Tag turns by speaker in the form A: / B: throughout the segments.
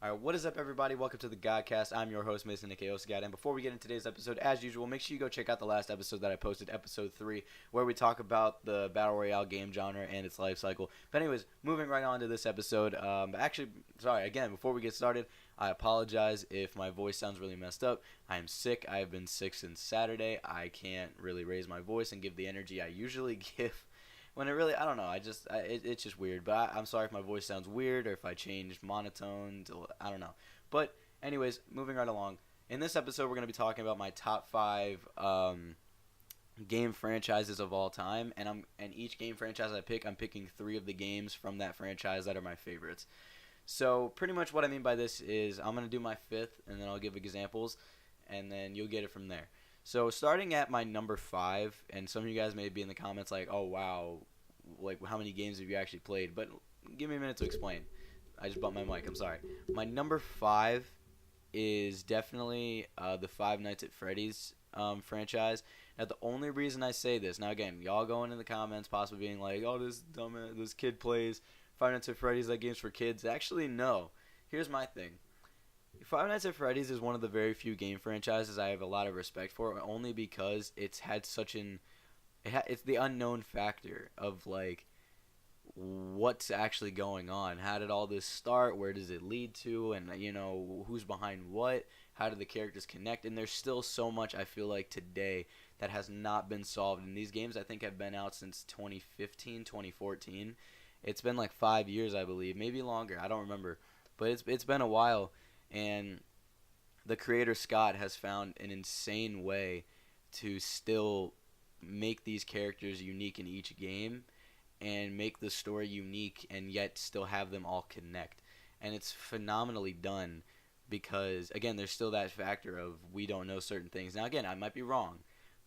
A: All right, what is up, everybody? Welcome to the Godcast. I'm your host, Mason Nikeosgad, and before we get into today's episode, as usual, make sure you go check out the last episode that I posted, episode 3, where we talk about the Battle Royale game genre and its life cycle. But anyways, moving right on to this episode, again, before we get started, I apologize if my voice sounds really messed up. I am sick. I have been sick since Saturday. I can't really raise my voice and give the energy I usually give. When it really, I don't know. It's just weird. But I'm sorry if my voice sounds weird or if I change monotone to, I don't know. But anyways, moving right along. In this episode, we're gonna be talking about my top 5 game franchises of all time, and each game franchise I pick, I'm picking 3 of the games from that franchise that are my favorites. So pretty much what I mean by this is I'm gonna do my 5th, and then I'll give examples, and then you'll get it from there. So starting at my number 5, and some of you guys may be in the comments like, "Oh wow, like how many games have you actually played?" But give me a minute to explain. I just bumped my mic. I'm sorry. My number 5 is definitely the Five Nights at Freddy's franchise. Now the only reason I say this, now again, y'all going in the comments, possibly being like, "Oh, this kid plays Five Nights at Freddy's. That game's for kids." Actually, no. Here's my thing. Five Nights at Freddy's is one of the very few game franchises I have a lot of respect for, only because it's had such it's the unknown factor of like what's actually going on. How did all this start? Where does it lead to? And who's behind what? How do the characters connect? And there's still so much I feel like today that has not been solved. And these games I think have been out since 2015, 2014. It's been like 5 years, I believe, maybe longer. I don't remember, but it's been a while. And the creator Scott has found an insane way to still make these characters unique in each game and make the story unique and yet still have them all connect. And it's phenomenally done because, again, there's still that factor of we don't know certain things. Now, again, I might be wrong,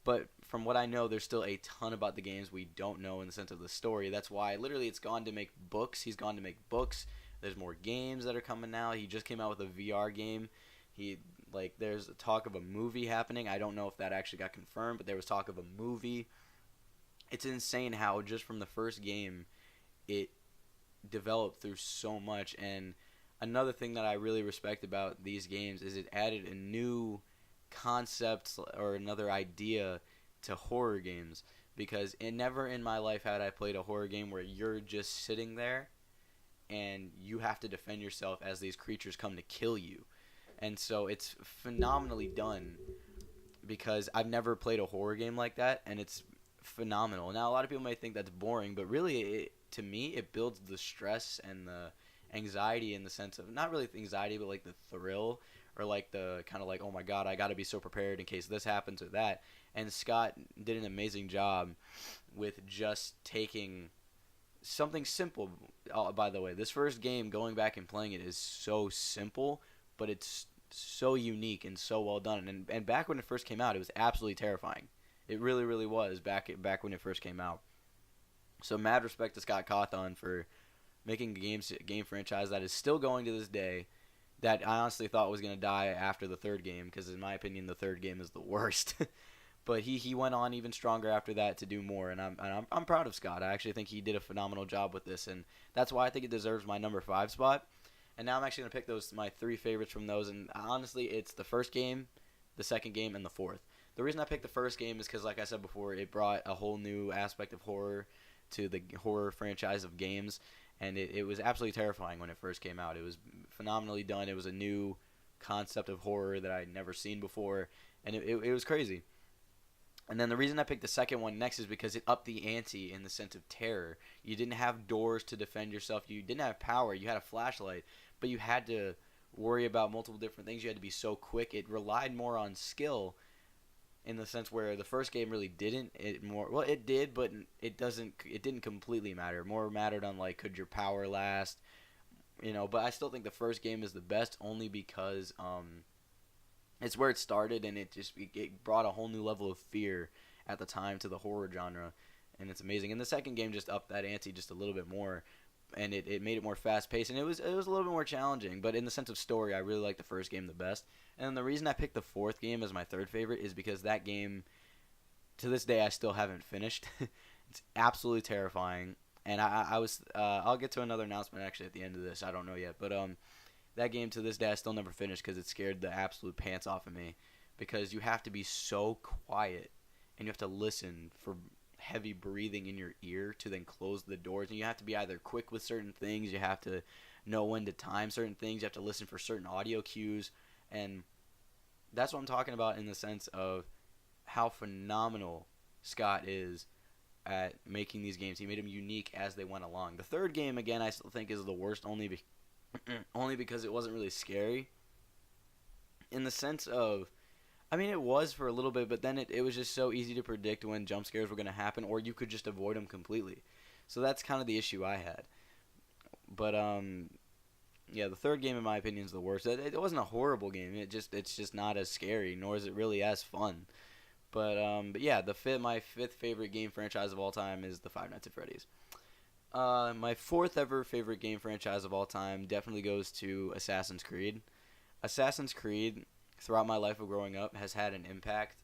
A: but from what I know, there's still a ton about the games we don't know in the sense of the story. That's why literally it's gone to make books. He's gone to make books. There's more games that are coming out. He just came out with a VR game. There's talk of a movie happening. I don't know if that actually got confirmed, but there was talk of a movie. It's insane how just from the first game it developed through so much. And another thing that I really respect about these games is it added a new concept or another idea to horror games, because never in my life had I played a horror game where you're just sitting there and you have to defend yourself as these creatures come to kill you. And so it's phenomenally done because I've never played a horror game like that, and it's phenomenal. Now, a lot of people may think that's boring, but really, to me, it builds the stress and the anxiety in the sense of, not really anxiety, but like the thrill, or like the kind of like, oh my god, I got to be so prepared in case this happens or that. And Scott did an amazing job with just taking something simple. By the way, this first game, going back and playing it, is so simple, but it's so unique and so well done. And back when it first came out, it was absolutely terrifying. It really, really was back when it first came out. So mad respect to Scott Cawthon for making a game franchise that is still going to this day, that I honestly thought was going to die after the third game, because in my opinion the third game is the worst. But he went on even stronger after that to do more, and I'm proud of Scott. I actually think he did a phenomenal job with this, and that's why I think it deserves my number 5 spot. And now I'm actually going to pick my 3 favorites from those, and honestly, it's the first game, the second game, and the fourth. The reason I picked the first game is because, like I said before, it brought a whole new aspect of horror to the horror franchise of games, and it was absolutely terrifying when it first came out. It was phenomenally done. It was a new concept of horror that I'd never seen before, and it was crazy. And then the reason I picked the second one next is because it upped the ante in the sense of terror. You didn't have doors to defend yourself. You didn't have power. You had a flashlight, but you had to worry about multiple different things. You had to be so quick. It relied more on skill in the sense where the first game really didn't. It did, but it didn't completely matter. More mattered on like, could your power last, but I still think the first game is the best, only because it's where it started, and it brought a whole new level of fear at the time to the horror genre, and it's amazing. And the second game just upped that ante just a little bit more, and it made it more fast paced, and it was a little bit more challenging. But in the sense of story, I really like the first game the best. And the reason I picked the fourth game as my third favorite is because that game, to this day, I still haven't finished. It's absolutely terrifying, and I'll get to another announcement actually at the end of this. I don't know yet, but That game to this day I still never finished because it scared the absolute pants off of me, because you have to be so quiet and you have to listen for heavy breathing in your ear to then close the doors, and you have to be either quick with certain things, you have to know when to time certain things, you have to listen for certain audio cues, and that's what I'm talking about in the sense of how phenomenal Scott is at making these games. He made them unique as they went along. The third game, again, I still think is the worst, only because it wasn't really scary. In the sense of, I mean, it was for a little bit, but then it was just so easy to predict when jump scares were going to happen, or you could just avoid them completely. So that's kind of the issue I had. But yeah, the third game in my opinion is the worst. It wasn't a horrible game. It's just not as scary, nor is it really as fun. But yeah, my fifth favorite game franchise of all time is the Five Nights at Freddy's. My fourth ever favorite game franchise of all time definitely goes to Assassin's Creed. Assassin's Creed, throughout my life of growing up, has had an impact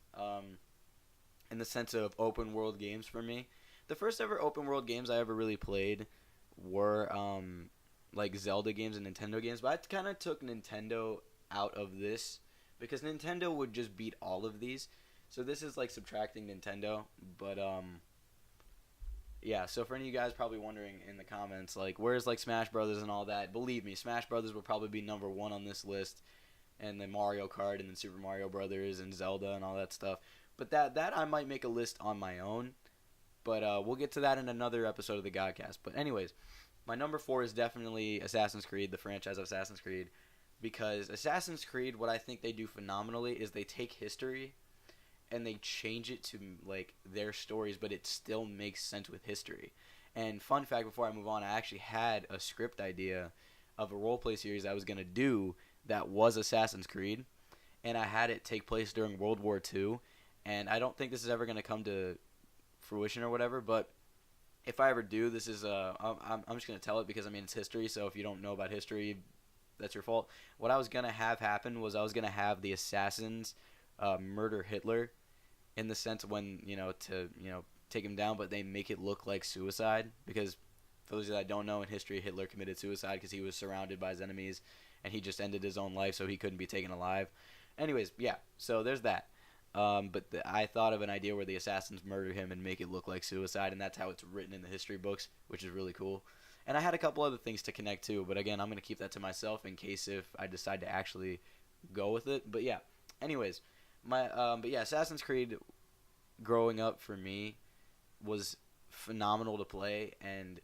A: in the sense of open world games for me. The first ever open world games I ever really played were like Zelda games and Nintendo games, but I kind of took Nintendo out of this because Nintendo would just beat all of these. So this is like subtracting Nintendo, but yeah, so for any of you guys probably wondering in the comments, like, where's like Smash Brothers and all that? Believe me, Smash Brothers will probably be number one on this list, and then Mario Kart, and then Super Mario Brothers, and Zelda, and all that stuff. But that I might make a list on my own, but we'll get to that in another episode of the Godcast. But anyways, my number 4 is definitely Assassin's Creed, the franchise of Assassin's Creed, because Assassin's Creed, what I think they do phenomenally is they take history and they change it to like their stories, but it still makes sense with history. And fun fact, before I move on, I actually had a script idea of a roleplay series I was going to do that was Assassin's Creed, and I had it take place during World War II, and I don't think this is ever going to come to fruition or whatever, but if I ever do, this is I'm just going to tell it because, I mean, it's history, so if you don't know about history, that's your fault. What I was going to have happen was I was going to have the assassins murder Hitler, in the sense when, to take him down, but they make it look like suicide, because for those that don't know, in history, Hitler committed suicide because he was surrounded by his enemies, and he just ended his own life so he couldn't be taken alive. Anyways, yeah, so there's that. But I thought of an idea where the assassins murder him and make it look like suicide, and that's how it's written in the history books, which is really cool. And I had a couple other things to connect to, but again, I'm going to keep that to myself in case if I decide to actually go with it. But yeah, anyways, but yeah, Assassin's Creed growing up for me was phenomenal to play, and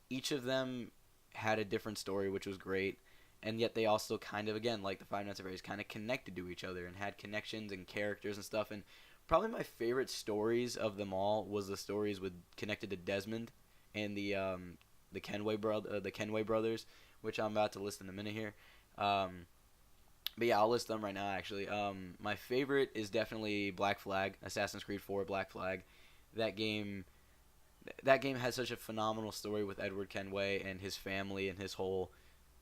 A: each of them had a different story, which was great. And yet they also kind of, again, like the Five Nights at Freddy's, kind of connected to each other and had connections and characters and stuff. And probably my favorite stories of them all was the stories connected to Desmond and the Kenway brothers, which I'm about to list in a minute here. But yeah, I'll list them right now, actually. My favorite is definitely Black Flag, Assassin's Creed 4 Black Flag. That game has such a phenomenal story with Edward Kenway and his family and his whole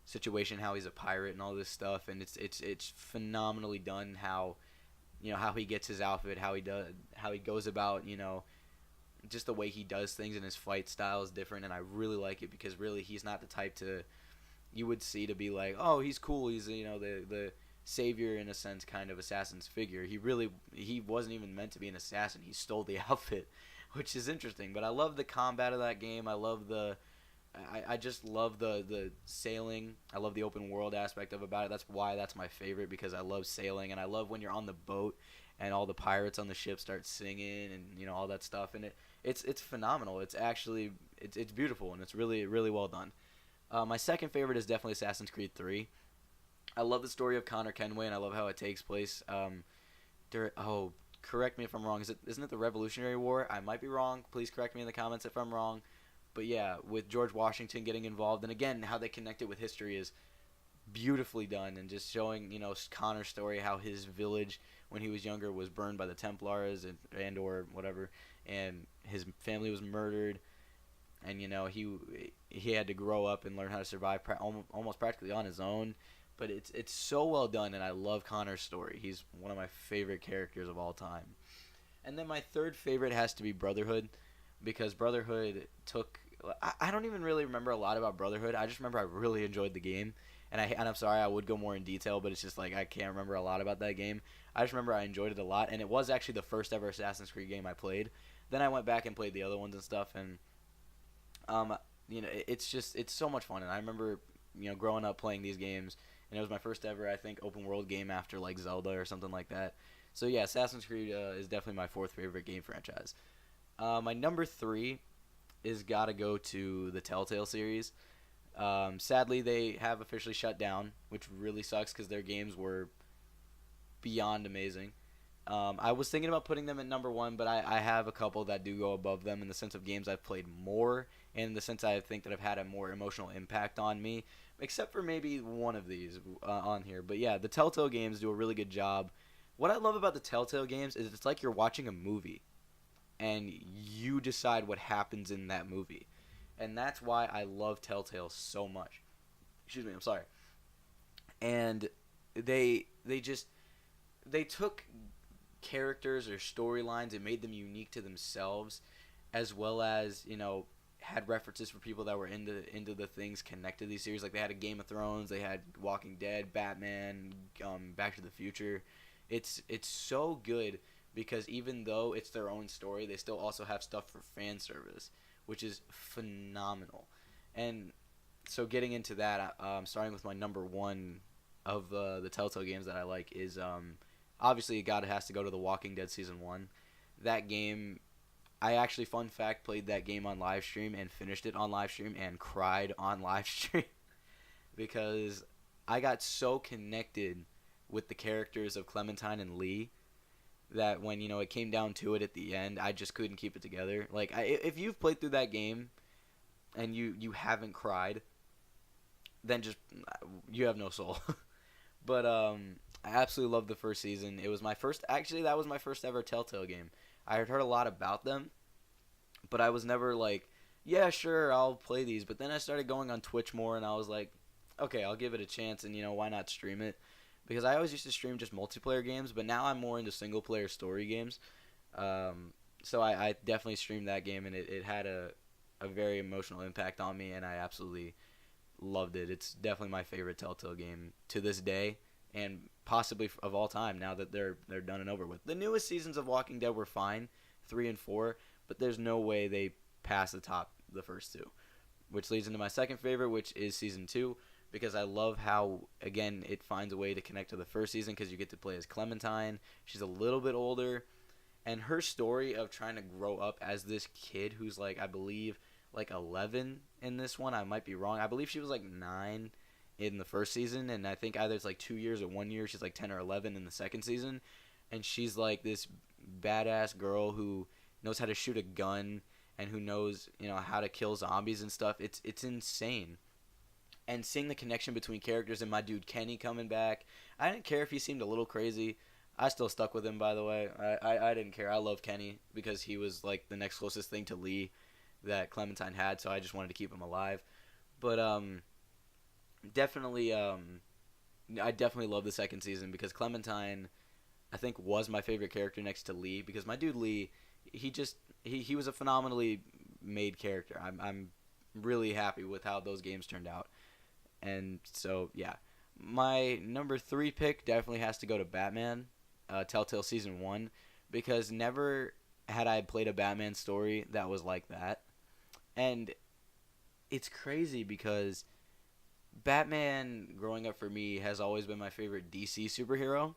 A: situation, how he's a pirate and all this stuff, and it's phenomenally done. How he gets his outfit, how he goes about, just the way he does things, and his fight style is different, and I really like it because really he's not the type you would see to be like, oh, he's cool, he's the savior in a sense kind of assassin's figure. He wasn't even meant to be an assassin. He stole the outfit, which is interesting. But I love the combat of that game. I just love the sailing. I love the open world aspect about it. That's why that's my favorite, because I love sailing, and I love when you're on the boat and all the pirates on the ship start singing and all that stuff. And it's phenomenal. It's actually it's beautiful, and it's really, really well done. My second favorite is definitely Assassin's Creed 3. I love the story of Connor Kenway, and I love how it takes place. Correct me if I'm wrong. Isn't it the Revolutionary War? I might be wrong. Please correct me in the comments if I'm wrong. But yeah, with George Washington getting involved, and again, how they connect it with history is beautifully done, and just showing, Connor's story, how his village when he was younger was burned by the Templars and or whatever, and his family was murdered, and he had to grow up and learn how to survive almost practically on his own. But it's so well done, and I love Connor's story. He's one of my favorite characters of all time. And then my third favorite has to be Brotherhood, because Brotherhood I don't even really remember a lot about Brotherhood. I just remember I really enjoyed the game. And I'm sorry, I would go more in detail, but it's just like I can't remember a lot about that game. I just remember I enjoyed it a lot, and it was actually the first ever Assassin's Creed game I played. Then I went back and played the other ones and stuff, and um, it's so much fun. And I remember growing up playing these games, and it was my first ever, I think, open world game after like Zelda or something like that. So yeah, Assassin's Creed is definitely my fourth favorite game franchise. My number three is gotta go to the Telltale series. Sadly, they have officially shut down, which really sucks because their games were beyond amazing. I was thinking about putting them at number one, but I have a couple that do go above them in the sense of games I've played more, and in the sense I think that have had a more emotional impact on me, except for maybe one of these on here. But yeah, the Telltale games do a really good job. What I love about the Telltale games is it's like you're watching a movie, and you decide what happens in that movie. And that's why I love Telltale so much. Excuse me, I'm sorry. And they took characters or storylines and made them unique to themselves, as well as had references for people that were into the things connected to these series. Like they had a Game of Thrones, they had Walking Dead, Batman, Back to the Future. It's so good because even though it's their own story, they still also have stuff for fan service, which is phenomenal. And so getting into that, starting with my number one of the Telltale games that I like is obviously it has to go to The Walking Dead Season 1. That game, I actually, fun fact, played that game on live stream and finished it on live stream and cried on live stream because I got so connected with the characters of Clementine and Lee that when it came down to it at the end, I just couldn't keep it together. Like if you've played through that game and you haven't cried, then just you have no soul. But I absolutely loved the first season. It was my first. Actually, that was my first ever Telltale game. I had heard a lot about them, but I was never like, yeah, sure, I'll play these. But then I started going on Twitch more, and I was like, okay, I'll give it a chance, and why not stream it? Because I always used to stream just multiplayer games, but now I'm more into single-player story games. So I definitely streamed that game, and it had a very emotional impact on me, and I absolutely loved it. It's definitely my favorite Telltale game to this day, and possibly of all time now that they're done and over with. The newest seasons of Walking Dead were fine, 3 and 4, but there's no way they pass the first two. Which leads into my second favorite, which is Season 2. Because I love how, again, it finds a way to connect to the first season because you get to play as Clementine. She's a little bit older. And her story of trying to grow up as this kid who's, like, I believe, like 11 in this one. I might be wrong. I believe she was, like, 9 in the first season. And I think either it's, like, 2 years or 1 year. She's, like, 10 or 11 in the second season. And she's, like, this badass girl who knows how to shoot a gun and who knows, how to kill zombies and stuff. It's insane. And seeing the connection between characters and my dude Kenny coming back, I didn't care if he seemed a little crazy. I still stuck with him, by the way. I didn't care. I love Kenny because he was like the next closest thing to Lee that Clementine had, so I just wanted to keep him alive. But definitely, I definitely love the second season because Clementine, I think, was my favorite character next to Lee because my dude Lee, he was a phenomenally made character. I'm really happy with how those games turned out. And so, yeah. My number 3 pick definitely has to go to Batman, Telltale Season 1, because never had I played a Batman story that was like that. And it's crazy because Batman, growing up for me, has always been my favorite DC superhero.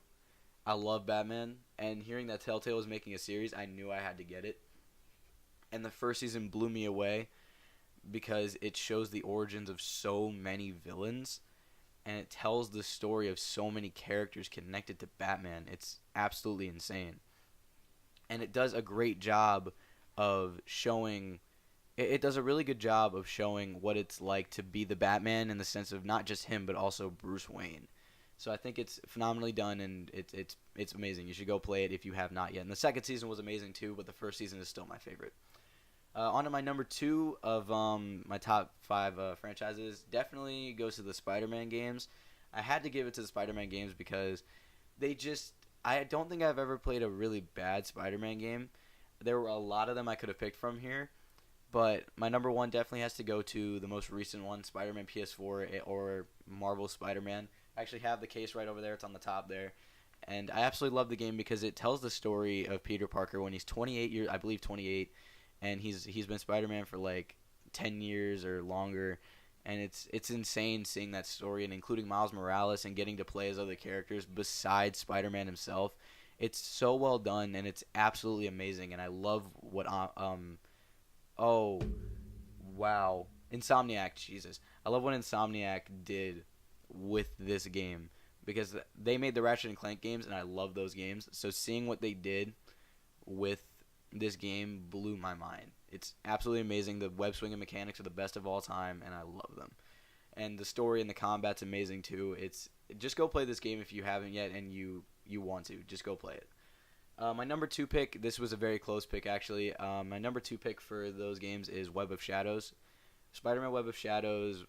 A: I love Batman, and hearing that Telltale was making a series, I knew I had to get it. And the first season blew me away because it shows the origins of so many villains and it tells the story of so many characters connected to Batman. It's absolutely insane. And it does a great job of showing it does a really good job of showing what it's like to be the Batman in the sense of not just him but also Bruce Wayne. So I think it's phenomenally done and it's amazing. You should go play it if you have not yet. And the second season was amazing too, but the first season is still my favorite. On to my number 2 of my top 5 franchises. Definitely goes to the Spider-Man games. I had to give it to the Spider-Man games because I don't think I've ever played a really bad Spider-Man game. There were a lot of them I could have picked from here, But my number one definitely has to go to the most recent one, Spider-Man PS4 or Marvel Spider-Man. I actually have the case right over there. It's on the top there. And I absolutely love the game because it tells the story of Peter Parker when he's 28 years, I believe 28, and he's been Spider-Man for like 10 years or longer. And it's insane seeing that story and including Miles Morales and getting to play as other characters besides Spider-Man himself. It's so well done and it's absolutely amazing. And I love what oh, wow. Insomniac, Jesus. I love what Insomniac did with this game because they made the Ratchet and Clank games and I love those games. So seeing what they did with this game blew my mind. It's absolutely amazing. The web swinging mechanics are the best of all time and I love them. And the story and the combat's amazing too. It's just go play this game if you haven't yet and you want to. Just go play it. My number 2 pick, this was a very close pick actually. My number 2 pick for those games is Web of Shadows. Spider-Man Web of Shadows,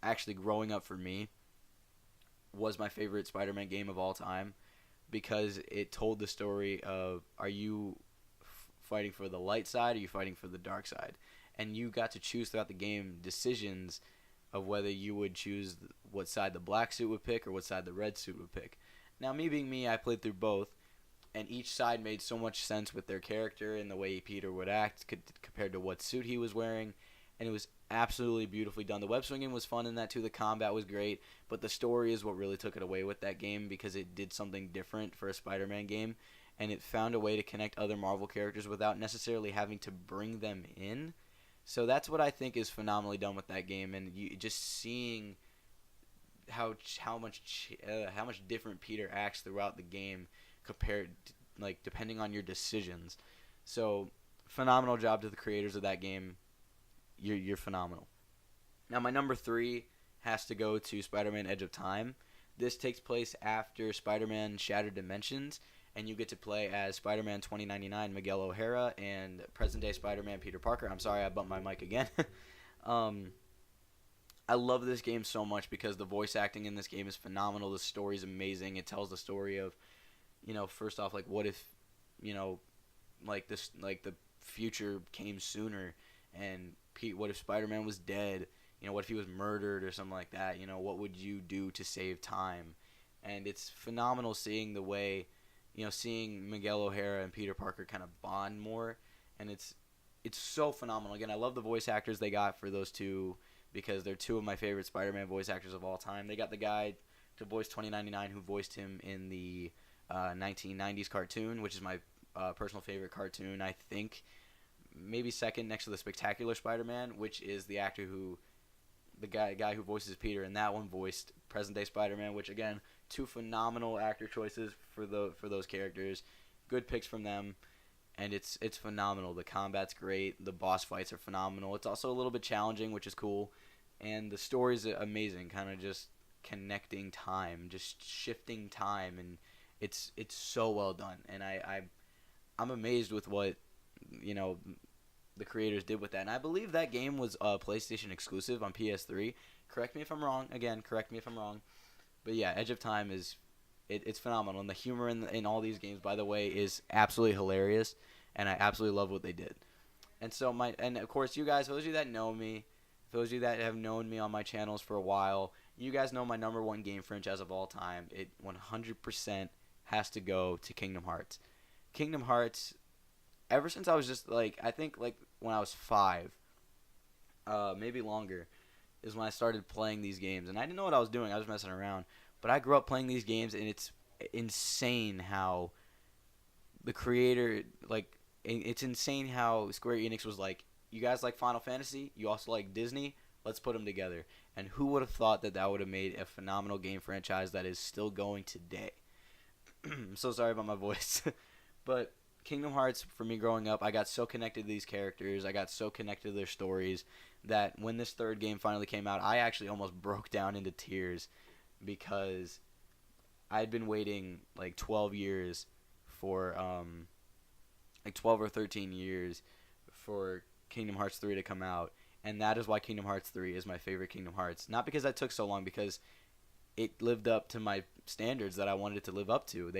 A: actually growing up for me, was my favorite Spider-Man game of all time because it told the story of are you fighting for the light side or are you fighting for the dark side? And you got to choose throughout the game decisions of whether you would choose what side the black suit would pick or what side the red suit would pick. Now, me being me, I played through both. And each side made so much sense with their character and the way Peter would act compared to what suit he was wearing. And it was absolutely beautifully done. The web swinging was fun in that too. The combat was great. But the story is what really took it away with that game because it did something different for a Spider-Man game. And it found a way to connect other Marvel characters without necessarily having to bring them in. So that's what I think is phenomenally done with that game. And you just seeing how much different Peter acts throughout the game compared to, like depending on your decisions. So phenomenal job to the creators of that game. You're phenomenal. Now my number 3 has to go to Spider-Man Edge of Time. This takes place after Spider-Man Shattered Dimensions and you get to play as Spider-Man 2099 Miguel O'Hara and present-day Spider-Man Peter Parker. I'm sorry I bumped my mic again. I love this game so much because the voice acting in this game is phenomenal. The story's amazing. It tells the story of first off, like, what if, like the future came sooner, and what if Spider-Man was dead? What if he was murdered or something like that? What would you do to save time? And it's phenomenal seeing the way, seeing Miguel O'Hara and Peter Parker kind of bond more, and it's so phenomenal. Again, I love the voice actors they got for those two because they're two of my favorite Spider-Man voice actors of all time. They got the guy to voice 2099 who voiced him in the 1990s cartoon, which is my personal favorite cartoon. I think maybe second next to the Spectacular Spider-Man, which is the actor the guy who voices Peter, and that one voiced present-day Spider-Man. Which again, two phenomenal actor choices for those characters. Good picks from them, and it's phenomenal. The combat's great. The boss fights are phenomenal. It's also a little bit challenging, which is cool, and the story's amazing. Kind of just connecting time, just shifting time, and it's so well done, and I'm amazed with what the creators did with that. And I believe that game was PlayStation exclusive on PS3. Correct me if I'm wrong. Again, correct me if I'm wrong. But yeah, Edge of Time it's phenomenal, and the humor in all these games, by the way, is absolutely hilarious, and I absolutely love what they did. And so and of course you guys, those of you that know me, those of you that have known me on my channels for a while, you guys know my number 1 game franchise of all time. It 100% has to go to Kingdom Hearts. Kingdom Hearts, ever since I was just I think when I was 5, maybe longer, is when I started playing these games. And I didn't know what I was doing. I was messing around. But I grew up playing these games, and it's insane how the creator, it's insane how Square Enix was like, you guys like Final Fantasy? You also like Disney? Let's put them together. And who would have thought that would have made a phenomenal game franchise that is still going today? I'm so sorry about my voice. But Kingdom Hearts, for me growing up, I got so connected to these characters. I got so connected to their stories that when this third game finally came out, I actually almost broke down into tears because I'd been waiting 12 years for 12 or 13 years for Kingdom Hearts 3 to come out. And that is why Kingdom Hearts 3 is my favorite Kingdom Hearts. Not because that took so long, because it lived up to my standards that I wanted it to live up to.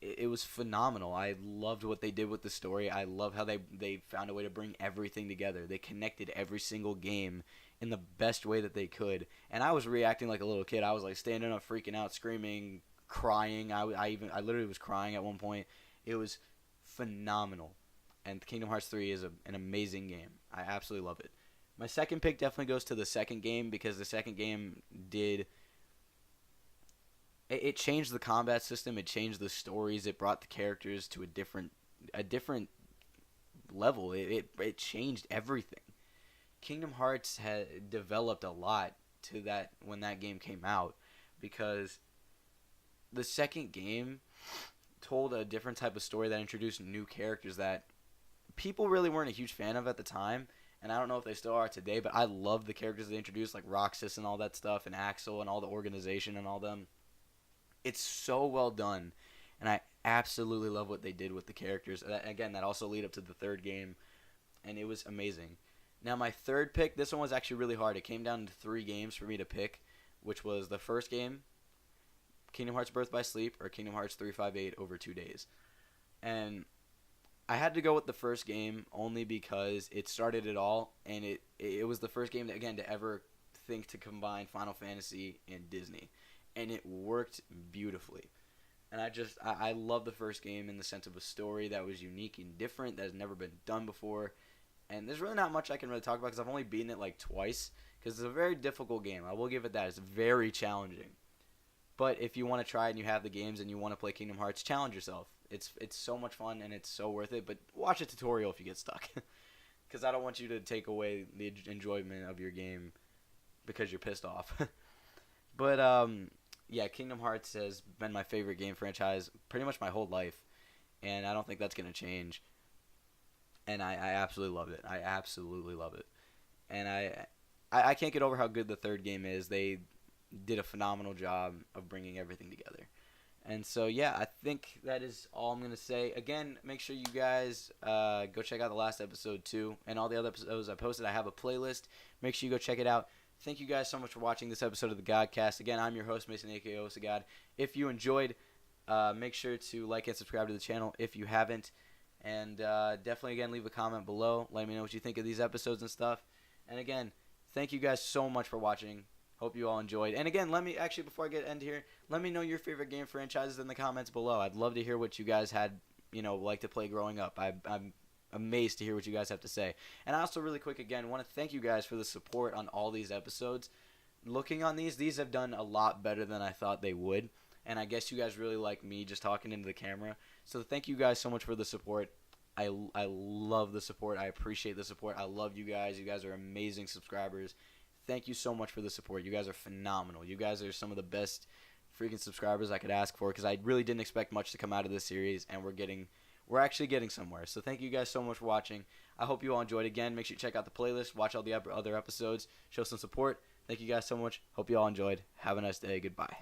A: it was phenomenal. I loved what they did with the story. I love how they found a way to bring everything together. They connected every single game in the best way that they could. And I was reacting like a little kid. I was like standing up, freaking out, screaming, crying. I literally was crying at one point. It was phenomenal. And Kingdom Hearts 3 is an amazing game. I absolutely love it. My second pick definitely goes to the second game because the second game it changed the combat system. It changed the stories. It brought the characters to a different level. It changed everything. Kingdom Hearts had developed a lot to that when that game came out because the second game told a different type of story that introduced new characters that people really weren't a huge fan of at the time, and I don't know if they still are today, but I love the characters they introduced, like Roxas and all that stuff, and Axel and all the organization and all them. It's so well done, and I absolutely love what they did with the characters. Again, that also lead up to the third game, and it was amazing. Now, my third pick, this one was actually really hard. It came down to 3 games for me to pick, which was the first game, Kingdom Hearts Birth by Sleep, or Kingdom Hearts 358 over 2 days. And I had to go with the first game only because it started it all, and it was the first game, to ever think to combine Final Fantasy and Disney. And it worked beautifully. And I love the first game in the sense of a story that was unique and different, that has never been done before. And there's really not much I can really talk about because I've only beaten it like twice. Because it's a very difficult game. I will give it that. It's very challenging. But if you want to try it and you have the games and you want to play Kingdom Hearts, challenge yourself. It's so much fun and it's so worth it. But watch a tutorial if you get stuck. Because I don't want you to take away the enjoyment of your game because you're pissed off. But, yeah, Kingdom Hearts has been my favorite game franchise pretty much my whole life. And I don't think that's going to change. And I absolutely love it. I absolutely love it. And I can't get over how good the third game is. They did a phenomenal job of bringing everything together. And so, yeah, I think that is all I'm going to say. Again, make sure you guys go check out the last episode, too. And all the other episodes I posted, I have a playlist. Make sure you go check it out. Thank you guys so much for watching this episode of the Gadcast. Again, I'm your host, Mason, a.k.a. Osagad. If you enjoyed, make sure to like and subscribe to the channel if you haven't. And definitely, again, leave a comment below. Let me know what you think of these episodes and stuff. And again, thank you guys so much for watching. Hope you all enjoyed. And again, before I end here, let me know your favorite game franchises in the comments below. I'd love to hear what you guys had, like to play growing up. I'm amazed to hear what you guys have to say. And I also, really quick, again, want to thank you guys for the support on all these episodes. Looking on these have done a lot better than I thought they would. And I guess you guys really like me just talking into the camera. So thank you guys so much for the support. I love the support. I appreciate the support. I love you guys. You guys are amazing subscribers. Thank you so much for the support. You guys are phenomenal. You guys are some of the best freaking subscribers I could ask for because I really didn't expect much to come out of this series, and we're actually getting somewhere. So thank you guys so much for watching. I hope you all enjoyed. Again, make sure you check out the playlist, watch all the other episodes, show some support. Thank you guys so much. Hope you all enjoyed. Have a nice day. Goodbye.